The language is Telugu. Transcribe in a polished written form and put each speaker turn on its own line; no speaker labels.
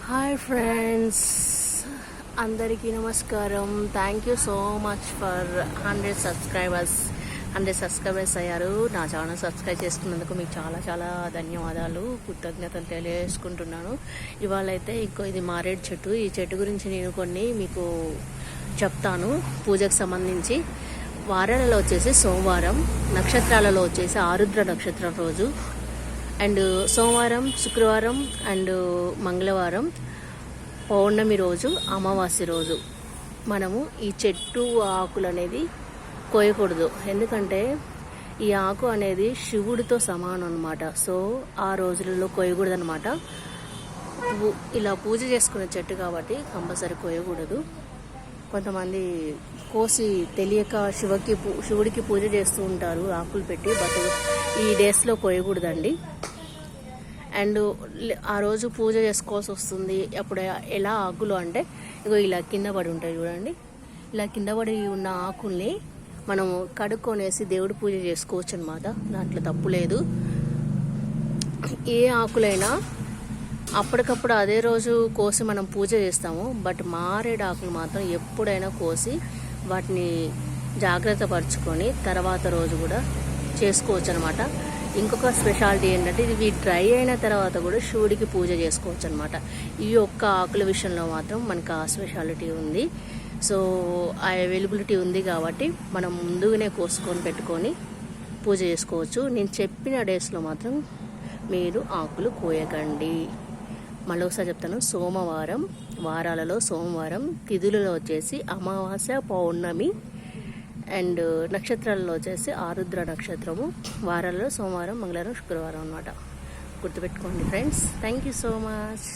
హాయ్ ఫ్రెండ్స్, అందరికీ నమస్కారం. Thank you so much for 100 subscribers అయ్యారు. నా ఛానల్ సబ్స్క్రైబ్ చేసుకున్నందుకు మీకు చాలా చాలా ధన్యవాదాలు, కృతజ్ఞతలు తెలియజేసుకుంటున్నాను. ఇవాళ అయితే ఇది మారేడు చెట్టు. ఈ చెట్టు గురించి నేను కొన్ని మీకు చెప్తాను. పూజకు సంబంధించి వారాలలో వచ్చేసి సోమవారం, నక్షత్రాలలో వచ్చేసి ఆరుద్ర నక్షత్రం రోజు, అండ్ సోమవారం, శుక్రవారం అండ్ మంగళవారం, పౌర్ణమి రోజు, అమావాస్య రోజు మనము ఈ చెట్టు ఆకులు అనేది కోయకూడదు. ఎందుకంటే ఈ ఆకు అనేది శివుడితో సమానం అనమాట. సో ఆ రోజులలో కోయకూడదు అనమాట. ఇలా పూజ చేసుకునే చెట్టు కాబట్టి కంపల్సరీ కోయకూడదు. కొంతమంది కోసి తెలియక శివుడికి పూజ చేస్తూ ఉంటారు ఆకులు పెట్టి. బట్ ఈ డేస్లో కోయకూడదండి. అండ్ ఆ రోజు పూజ చేసుకోవాల్సి వస్తుంది. అప్పుడు ఎలా ఆకులు అంటే ఇలా కింద పడి ఉంటాయి చూడండి. ఇలా కింద పడి ఉన్న ఆకుల్ని మనం కడుక్కొనేసి దేవుడి పూజ చేసుకోవచ్చు అనమాట. దాంట్లో తప్పు లేదు. ఏ ఆకులైనా అప్పటికప్పుడు అదే రోజు కోసి మనం పూజ చేస్తాము. బట్ మారేడు ఆకులు మాత్రం ఎప్పుడైనా కోసి వాటిని జాగ్రత్త పరుచుకొని తర్వాత రోజు కూడా చేసుకోవచ్చు అనమాట. ఇంకొక స్పెషాలిటీ ఏంటంటే ఇవి డ్రై అయిన తర్వాత కూడా శివుడికి పూజ చేసుకోవచ్చు అనమాట. ఈ ఒక్క ఆకుల విషయంలో మాత్రం మనకు ఆ స్పెషాలిటీ ఉంది. సో ఆ అవైలబిలిటీ ఉంది కాబట్టి మనం ముందుగానే కోసుకొని పెట్టుకొని పూజ చేసుకోవచ్చు. నేను చెప్పిన డేస్లో మాత్రం మీరు ఆకులు కోయకండి. మళ్ళీ ఒకసారి చెప్తాను. సోమవారం, వారాలలో సోమవారం, తిథులలో వచ్చేసి అమావాస్య, పౌర్ణమి అండ్ నక్షత్రాలలో వచ్చేసి ఆరుద్ర నక్షత్రము. వారాలలో సోమవారం, మంగళవారం, శుక్రవారం అన్నమాట. గుర్తుపెట్టుకోండి friends. Thank you so much.